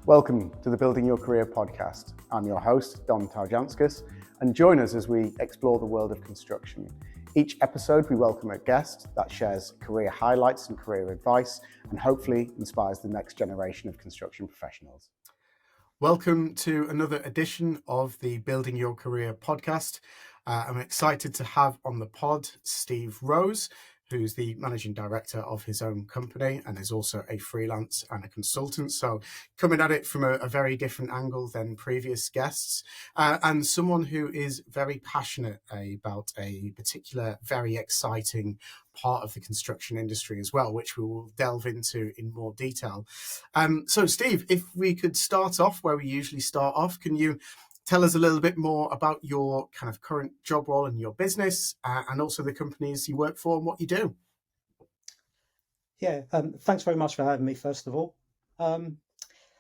Welcome to the Building Your Career podcast. I'm your host, Don Tarjanskas, and join us as we explore the world of construction. Each episode, we welcome a guest that shares career highlights and career advice, and hopefully inspires the next generation of construction professionals. Welcome to another edition of the Building Your Career podcast. I'm excited to have on the pod Steve Rose, who's the managing director of his own company and is also a freelance and a consultant. So coming at it from a very different angle than previous guests, and someone who is very passionate about a particular, very exciting part of the construction industry as well, which we will delve into in more detail. So Steve, if we could start off where we usually start off, can you tell us a little bit more about your kind of current job role in your business and also the companies you work for and what you do? Yeah, thanks very much for having me, first of all. I'm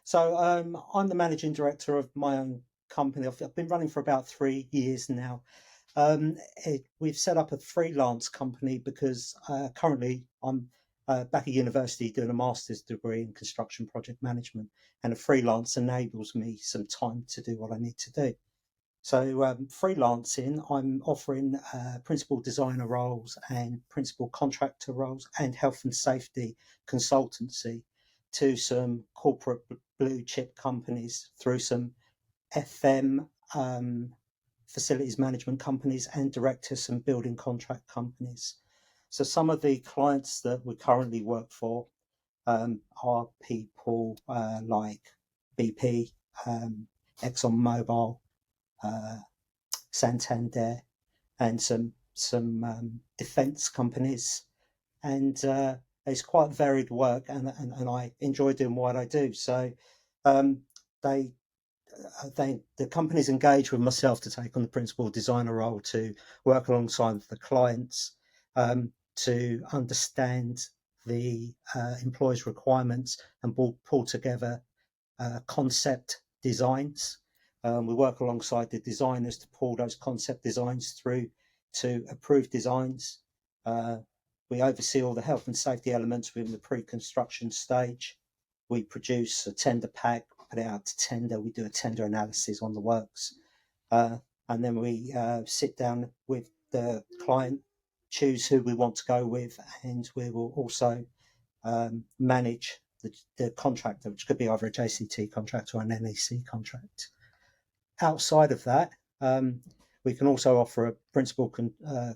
the managing director of my own company. I've been running for about 3 years now. We've set up a freelance company because currently I'm back at university doing a master's degree in construction project management, and a freelance enables me some time to do what I need to do. So freelancing, I'm offering principal designer roles and principal contractor roles and health and safety consultancy to some corporate blue chip companies through some FM facilities management companies and direct to some building contract companies. So some of the clients that we currently work for are people like BP, ExxonMobil, Santander, and some defence companies, and it's quite varied work, and I enjoy doing what I do. So the companies engage with myself to take on the principal designer role to work alongside the clients to understand the employees' requirements and pull together concept designs. We work alongside the designers to pull those concept designs through to approved designs. We oversee all the health and safety elements within the pre-construction stage. We produce a tender pack, put it out to tender. We do a tender analysis on the works. And then we sit down with the client, choose who we want to go with, and we will also manage the contractor, which could be either a JCT contract or an NEC contract. Outside of that, we can also offer a principal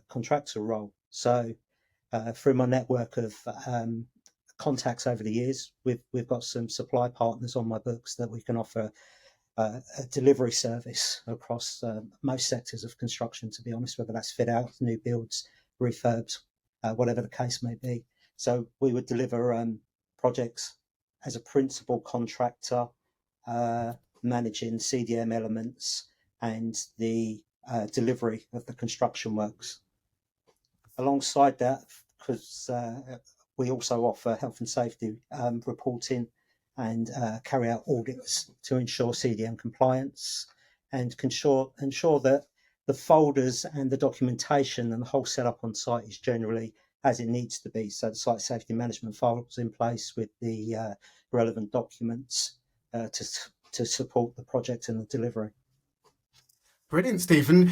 contractor role. So through my network of contacts over the years, we've got some supply partners on my books that we can offer a delivery service across most sectors of construction, to be honest, whether that's fit out, new builds, refurbs, whatever the case may be. So we would deliver projects as a principal contractor, managing CDM elements and the delivery of the construction works. Alongside that, because we also offer health and safety reporting and carry out audits to ensure CDM compliance and ensure that the folders and the documentation and the whole setup on site is generally as it needs to be. So the site safety management files in place with the relevant documents to support the project and the delivery. Brilliant, Stephen.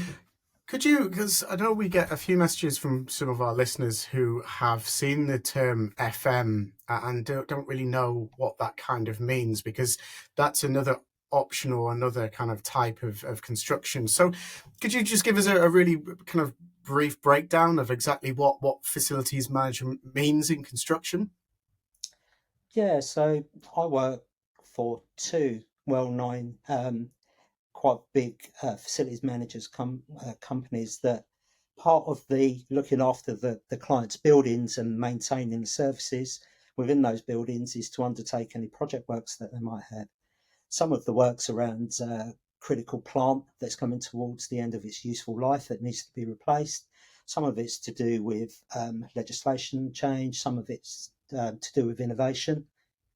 Could you, because I know we get a few messages from some of our listeners who have seen the term FM and don't really know what that kind of means, because that's another option or another kind of type of construction. So could you just give us a really kind of brief breakdown of exactly what facilities management means in construction? Yeah, so I work for two well-known, quite big facilities managers companies that part of the looking after the client's buildings and maintaining the services within those buildings is to undertake any project works that they might have. Some of the works around critical plant that's coming towards the end of its useful life that needs to be replaced. Some of it's to do with legislation change. Some of it's to do with innovation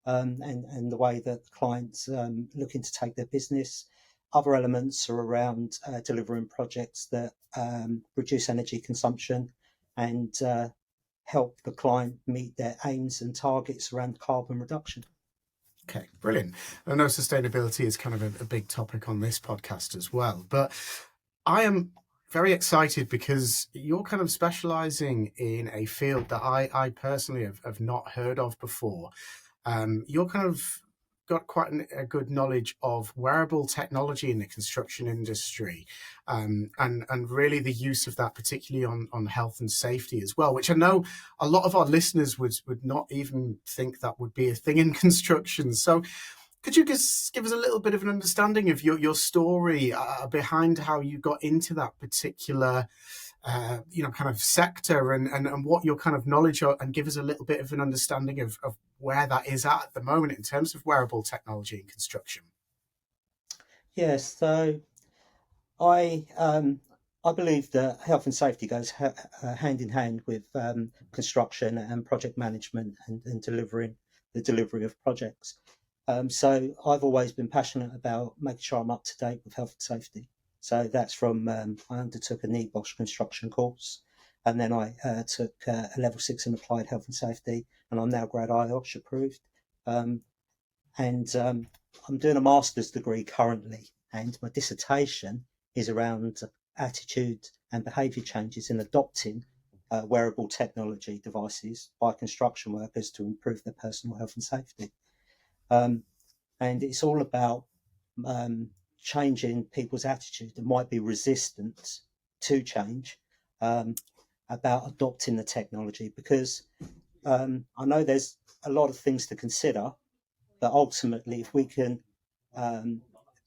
and the way that the client's looking to take their business. Other elements are around delivering projects that reduce energy consumption and help the client meet their aims and targets around carbon reduction. Okay, brilliant. I know sustainability is kind of a big topic on this podcast as well, but I am very excited because you're kind of specializing in a field that I personally have not heard of before. You're kind of got quite a good knowledge of wearable technology in the construction industry, and really the use of that, particularly on health and safety as well, which I know a lot of our listeners would not even think that would be a thing in construction. So could you just give us a little bit of an understanding of your story behind how you got into that particular kind of sector, and what your kind of knowledge are, and give us a little bit of an understanding of where that is at the moment in terms of wearable technology in construction? Yes, so I believe that health and safety goes hand in hand with construction and project management and delivering the delivery of projects. So I've always been passionate about making sure I'm up to date with health and safety. So that's from I undertook a NEBOSH construction course, and then I took a level 6 in applied health and safety, and I'm now grad IOSH approved. Um, and I'm doing a master's degree currently, and my dissertation is around attitude and behaviour changes in adopting wearable technology devices by construction workers to improve their personal health and safety. Um, and it's all about changing people's attitude that might be resistant to change, um, about adopting the technology, because I know there's a lot of things to consider, but ultimately, if we can um,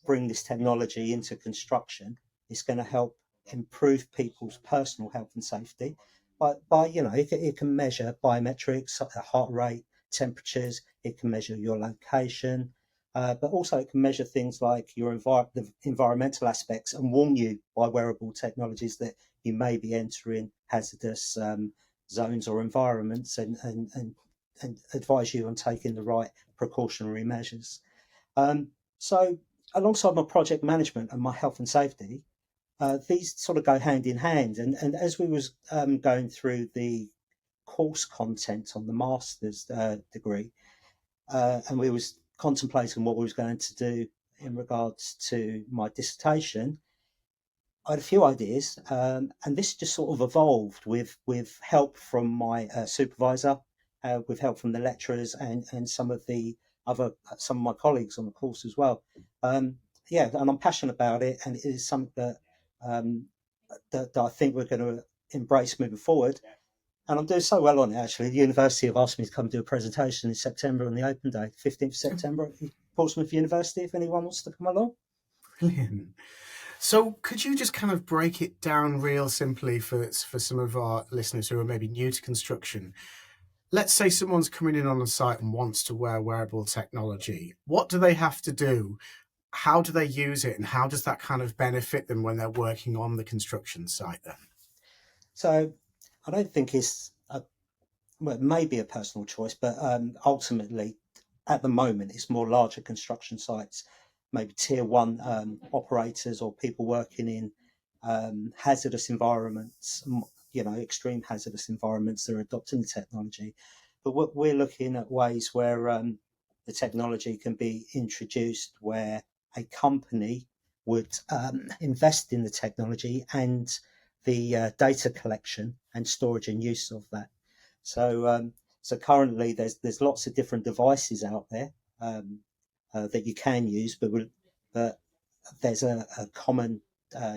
bring this technology into construction, it's going to help improve people's personal health and safety. By it can measure biometrics, heart rate, temperatures. It can measure your location, but also it can measure things like the environmental aspects, and warn you by wearable technologies that you may be entering hazardous zones or environments, and advise you on taking the right precautionary measures. So, alongside my project management and my health and safety, these sort of go hand in hand. And as we was going through the course content on the master's degree, and we was contemplating what we was going to do in regards to my dissertation, I had a few ideas, and this just sort of evolved with help from my supervisor, with help from the lecturers, and some of my colleagues on the course as well. Yeah, and I'm passionate about it, and it is something um, that I think we're going to embrace moving forward. And I'm doing so well on it, actually. The university have asked me to come do a presentation in September on the open day, 15th September at Portsmouth University, if anyone wants to come along. Brilliant. So could you just kind of break it down real simply for some of our listeners who are maybe new to construction? Let's say someone's coming in on a site and wants to wear wearable technology. What do they have to do? How do they use it? And how does that kind of benefit them when they're working on the construction site then? So I don't think well, it may be a personal choice, but ultimately, at the moment, it's more larger construction sites, maybe tier one operators or people working in hazardous environments, extreme hazardous environments that are adopting the technology. But we're looking at ways where the technology can be introduced, where a company would invest in the technology and the data collection and storage and use of that. So currently there's lots of different devices out there that you can use, but there's a common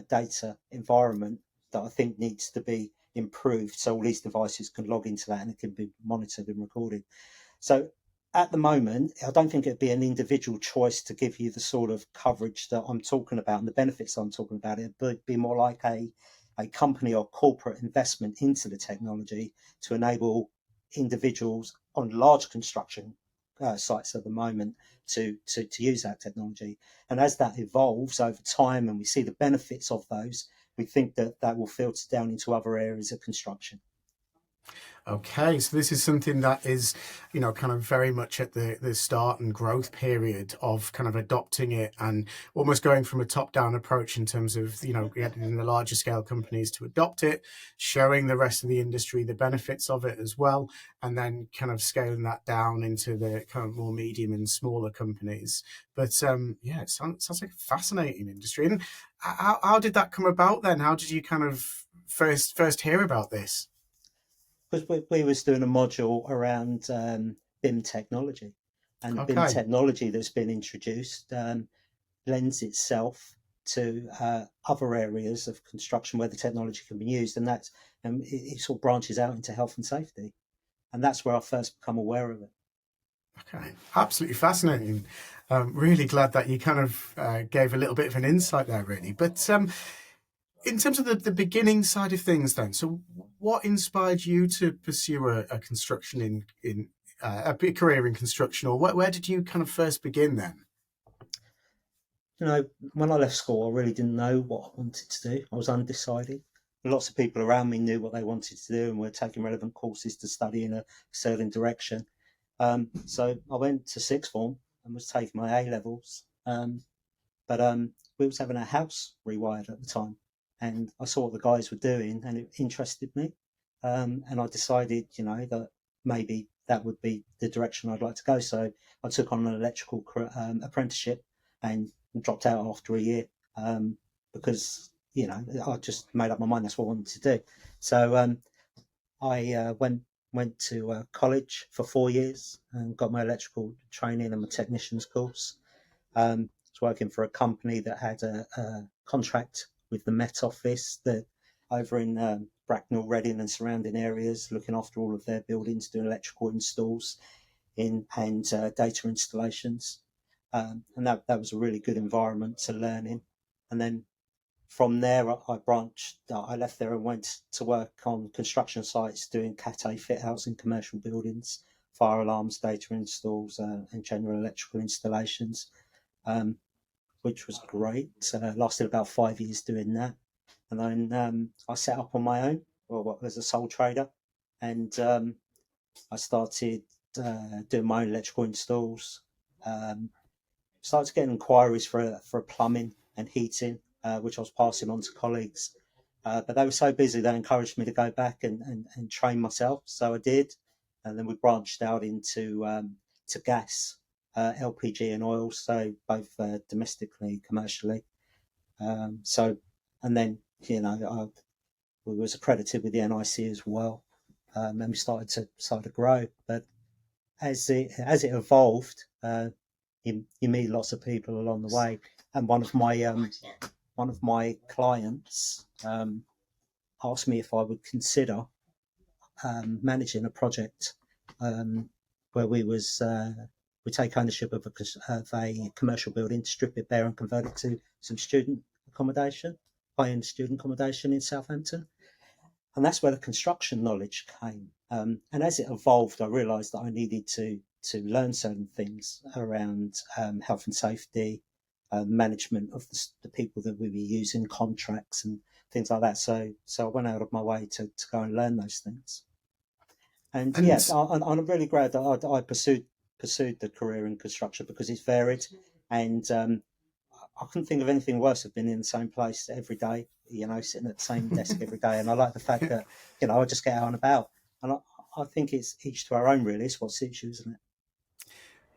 data environment that I think needs to be improved, so all these devices can log into that and it can be monitored and recorded. So at the moment, I don't think it'd be an individual choice to give you the sort of coverage that I'm talking about and the benefits I'm talking about. It'd be more like a company or corporate investment into the technology to enable individuals on large construction sites at the moment to use that technology. And as that evolves over time and we see the benefits of those, we think that will filter down into other areas of construction. Okay, so this is something that is, kind of very much at the start and growth period of kind of adopting it and almost going from a top-down approach in terms of, getting the larger scale companies to adopt it, showing the rest of the industry the benefits of it as well, and then kind of scaling that down into the kind of more medium and smaller companies. But yeah, it sounds like a fascinating industry. And how did that come about then? How did you kind of first hear about this? Because we was doing a module around BIM technology, and the BIM Okay. technology that's been introduced lends itself to other areas of construction where the technology can be used, and that's it sort of branches out into health and safety, and that's where I first become aware of it. Okay, absolutely fascinating. Really glad that you kind of gave a little bit of an insight there, really. But in terms of the beginning side of things, then, so what inspired you to pursue a construction in a career in construction, or where did you kind of first begin then? You know, when I left school, I really didn't know what I wanted to do. I was undecided. Lots of people around me knew what they wanted to do and were taking relevant courses to study in a certain direction. So I went to sixth form and was taking my A levels. But we was having a house rewired at the time, and I saw what the guys were doing, and it interested me. And I decided, that maybe that would be the direction I'd like to go. So I took on an electrical apprenticeship and dropped out after a year because I just made up my mind that's what I wanted to do. So I went to college for 4 years and got my electrical training and my technician's course. Was working for a company that had a contract with the Met Office that over in Bracknell, Reading and surrounding areas, looking after all of their buildings, doing electrical installs and data installations. And that was a really good environment to learn in. And then from there, I branched. I left there and went to work on construction sites doing Cat A fit outs in commercial buildings, fire alarms, data installs, and general electrical installations. Which was great. Lasted about 5 years doing that, and then I set up on my own, as a sole trader, and I started doing my own electrical installs. Um, Started getting inquiries for plumbing and heating, which I was passing on to colleagues. But they were so busy, they encouraged me to go back and train myself. So I did. And then we branched out into to gas, LPG and oil, so both domestically, commercially. So, and then, we was accredited with the NIC as well. And we started to grow. But as it evolved, you meet lots of people along the way. And one of my clients asked me if I would consider managing a project where we take ownership of a commercial building, strip it bare, and convert it to some student accommodation, high-end student accommodation in Southampton. And that's where the construction knowledge came. And as it evolved, I realised that I needed to learn certain things around health and safety, management of the people that we were using, contracts and things like that. So I went out of my way to go and learn those things. And And yes, I'm really glad that I pursued the career in construction because it's varied, and I couldn't think of anything worse than being in the same place every day, sitting at the same desk every day. And I like the fact that I just get out and about, and I think it's each to our own. Really, it's what suits you, isn't it?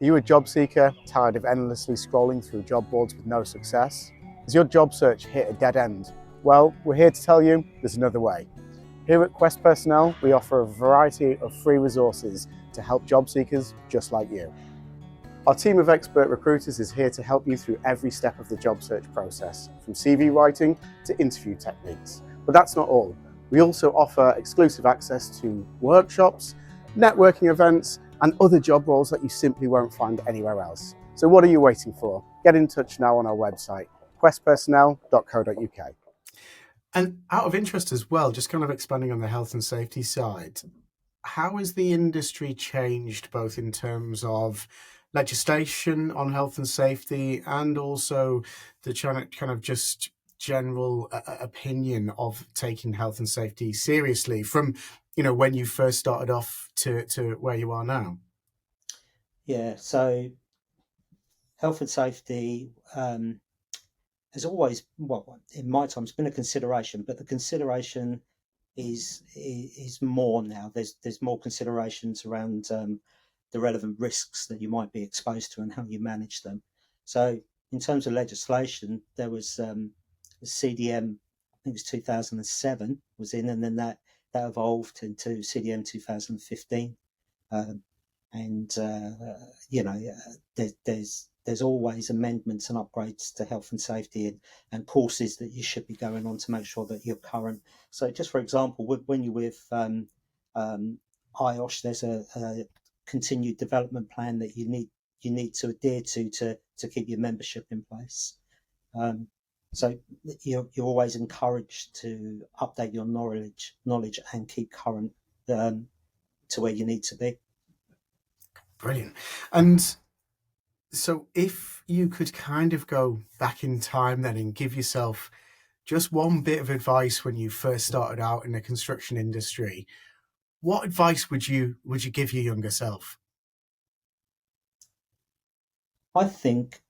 Are you a job seeker, tired of endlessly scrolling through job boards with no success? Has your job search hit a dead end? Well, we're here to tell you there's another way. Here at Quest Personnel, we offer a variety of free resources to help job seekers just like you. Our team of expert recruiters is here to help you through every step of the job search process, from CV writing to interview techniques. But that's not all. We also offer exclusive access to workshops, networking events, and other job roles that you simply won't find anywhere else. So what are you waiting for? Get in touch now on our website, questpersonnel.co.uk. And out of interest as well, just kind of expanding on the health and safety side, how has the industry changed both in terms of legislation on health and safety and also the kind of just general opinion of taking health and safety seriously from when you first started off to where you are now? Yeah, so health and safety has always, well, in my time, it's been a consideration, but the consideration is more now. There's more considerations around the relevant risks that you might be exposed to and how you manage them. So in terms of legislation, there was the CDM, I think it was 2007 was in, and then that evolved into CDM 2015. Um, and there's always amendments and upgrades to health and safety, and courses that you should be going on to make sure that you're current. So just for example, when you're with IOSH, there's a continued development plan that you need to adhere to keep your membership in place. So you're always encouraged to update your knowledge and keep current to where you need to be. Brilliant. And so if you could kind of go back in time then and give yourself just one bit of advice when you first started out in the construction industry, what advice would you give your younger self? I think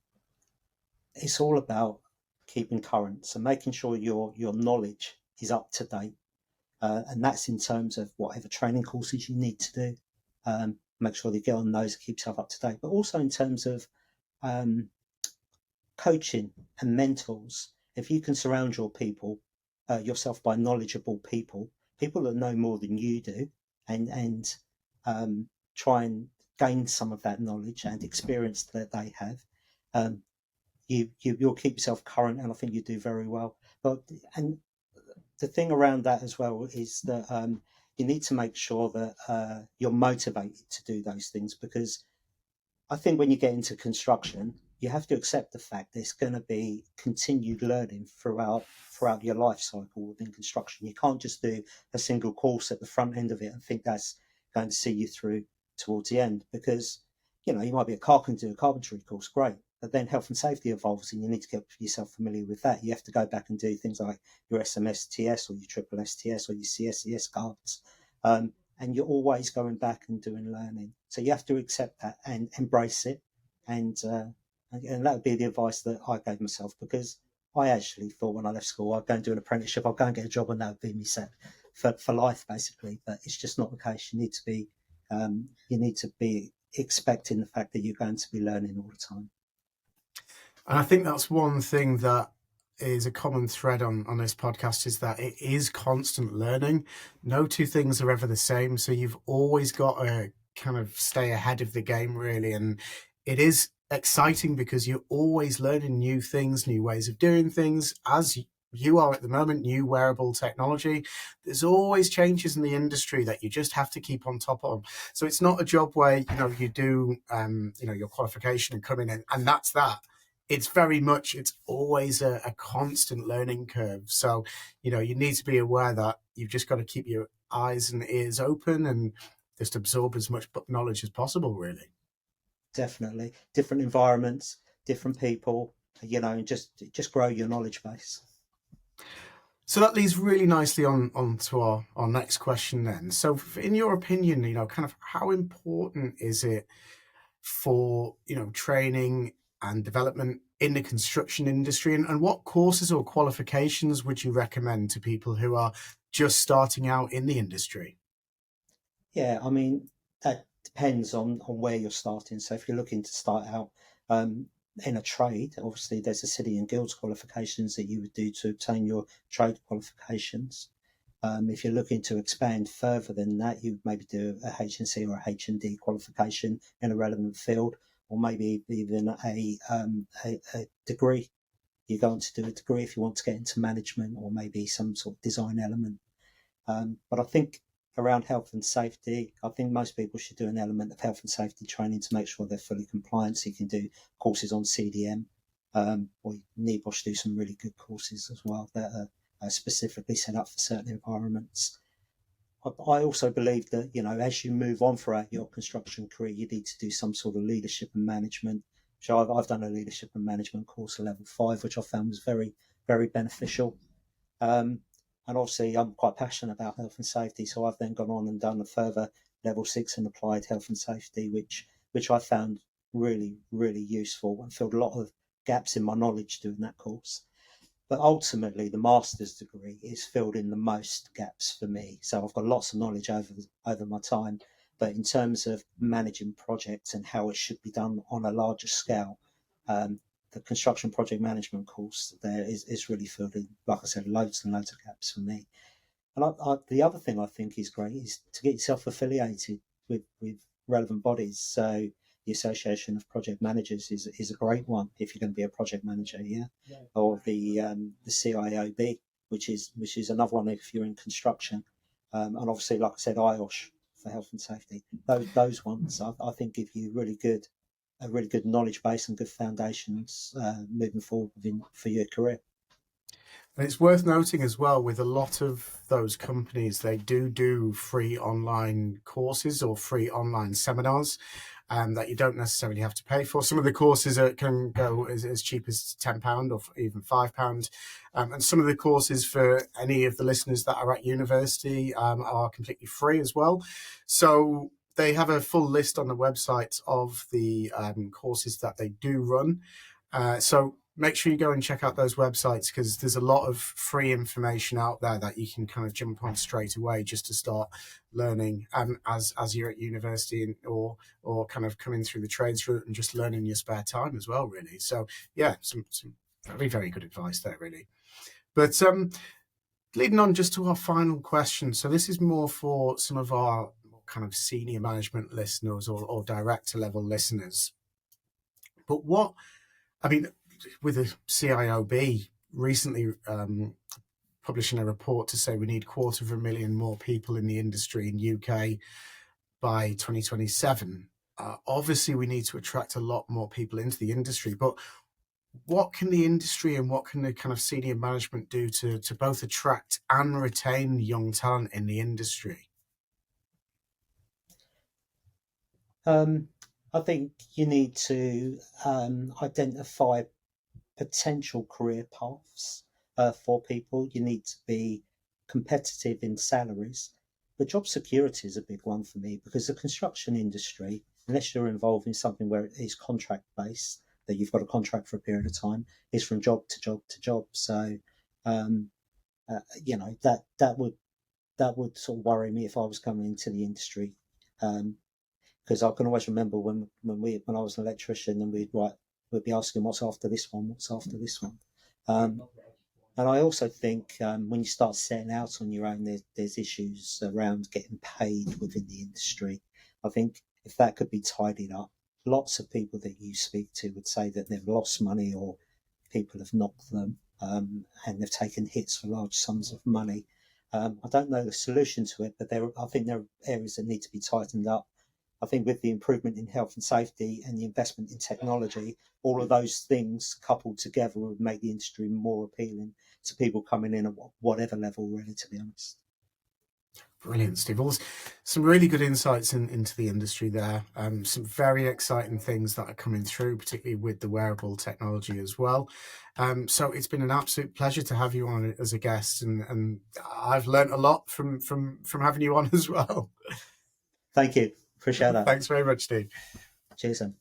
it's all about keeping current, so making sure your knowledge is up to date, and that's in terms of whatever training courses you need to do. Make sure you get on those, keep yourself up to date, but also in terms of um, coaching and mentors. If you can surround yourself by knowledgeable people that know more than you do, and try and gain some of that knowledge and experience that they have, um, you'll keep yourself current, and I think you do very well. But and the thing around that as well is that you need to make sure that you're motivated to do those things, because I think when you get into construction, you have to accept the fact there's going to be continued learning throughout your life cycle within construction. You can't just do a single course at the front end of it and think that's going to see you through towards the end, because you might be a carpenter, do a carpentry course, great, but then health and safety evolves and you need to get yourself familiar with that. You have to go back and do things like your SMSTS or your triple STS or your CSCS cards. And you're always going back and doing learning. So you have to accept that and embrace it. And that would be the advice that I gave myself, because I actually thought when I left school, I'd go and do an apprenticeship, I'd go and get a job, and that would be me set for life, basically. But it's just not the case. You need to be expecting the fact that you're going to be learning all the time. And I think that's one thing that is a common thread on this podcast, is that it is constant learning. No two things are ever the same. So you've always got to kind of stay ahead of the game, really. And it is exciting because you're always learning new things, new ways of doing things, as you are at the moment, new wearable technology. There's always changes in the industry that you just have to keep on top of. So it's not a job where, you do, your qualification and come in and that's that. It's always a constant learning curve. So, you need to be aware that you've just got to keep your eyes and ears open and just absorb as much knowledge as possible, really. Definitely. Different environments, different people, and just grow your knowledge base. So that leads really nicely on to our next question then. So in your opinion, kind of how important is it for, training and development in the construction industry, and what courses or qualifications would you recommend to people who are just starting out in the industry? Yeah, I mean, that depends on where you're starting. So if you're looking to start out in a trade, obviously there's the City and Guilds qualifications that you would do to obtain your trade qualifications. If you're looking to expand further than that, you would maybe do a HNC or a H&D qualification in a relevant field, or maybe even a degree. You're going to do a degree if you want to get into management, or maybe some sort of design element. But I think around health and safety, I think most people should do an element of health and safety training to make sure they're fully compliant. So you can do courses on CDM, or NEBOSH do some really good courses as well that are specifically set up for certain environments. I also believe that, as you move on throughout your construction career, you need to do some sort of leadership and management. So I've done a leadership and management course at level 5, which I found was very, very beneficial. obviously I'm quite passionate about health and safety, so I've then gone on and done a further level 6 in applied health and safety, which I found really, really useful and filled a lot of gaps in my knowledge doing that course. But ultimately, the master's degree is filled in the most gaps for me. So I've got lots of knowledge over my time, but in terms of managing projects and how it should be done on a larger scale, the construction project management course there is really filled in, like I said, loads and loads of gaps for me. And the other thing I think is great is to get yourself affiliated with relevant bodies. So the Association of Project Managers is a great one if you're going to be a project manager, or the CIOB, which is another one if you're in construction, and obviously, like I said, IOSH for health and safety. Those ones I think give you a really good knowledge base and good foundations moving forward for your career. And it's worth noting as well, with a lot of those companies, they do free online courses or free online seminars that you don't necessarily have to pay for. Some of the courses can go as cheap as £10 or even £5. And some of the courses for any of the listeners that are at university are completely free as well. So they have a full list on the website of the courses that they do run. So make sure you go and check out those websites, because there's a lot of free information out there that you can kind of jump on straight away just to start learning as you're at university, or kind of coming through the trades route and just learning in your spare time as well, really. So yeah, some very, very good advice there, really. But leading on just to our final question. So this is more for some of our kind of senior management listeners or director level listeners. But with the CIOB recently publishing a report to say we need 250,000 more people in the industry in UK by 2027. Obviously, we need to attract a lot more people into the industry, but what can the industry and what can the kind of senior management do to both attract and retain young talent in the industry? I think you need to identify potential career paths for people. You need to be competitive in salaries, but job security is a big one for me, because the construction industry, unless you're involved in something where it is contract based, that you've got a contract for a period of time, is from job to job to job. So that would sort of worry me if I was coming into the industry, because I can always remember when I was an electrician and we'd be asking what's after this one. And I also think when you start setting out on your own, there's issues around getting paid within the industry. I think if that could be tidied up, lots of people that you speak to would say that they've lost money, or people have knocked them, and they've taken hits for large sums of money. I don't know the solution to it, but I think there are areas that need to be tightened up. I think with the improvement in health and safety and the investment in technology, all of those things coupled together would make the industry more appealing to people coming in at whatever level, really, to be honest. Brilliant, Steve. Well, some really good insights into the industry there. Some very exciting things that are coming through, particularly with the wearable technology as well. So it's been an absolute pleasure to have you on as a guest, and I've learned a lot from having you on as well. Thank you. Appreciate that. Thanks very much, Steve. Cheers, then.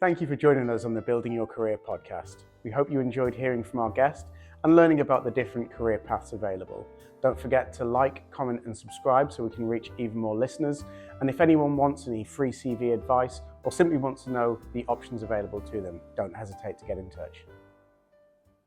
Thank you for joining us on the Building Your Career podcast. We hope you enjoyed hearing from our guest and learning about the different career paths available. Don't forget to like, comment and subscribe so we can reach even more listeners. And if anyone wants any free CV advice or simply wants to know the options available to them, don't hesitate to get in touch.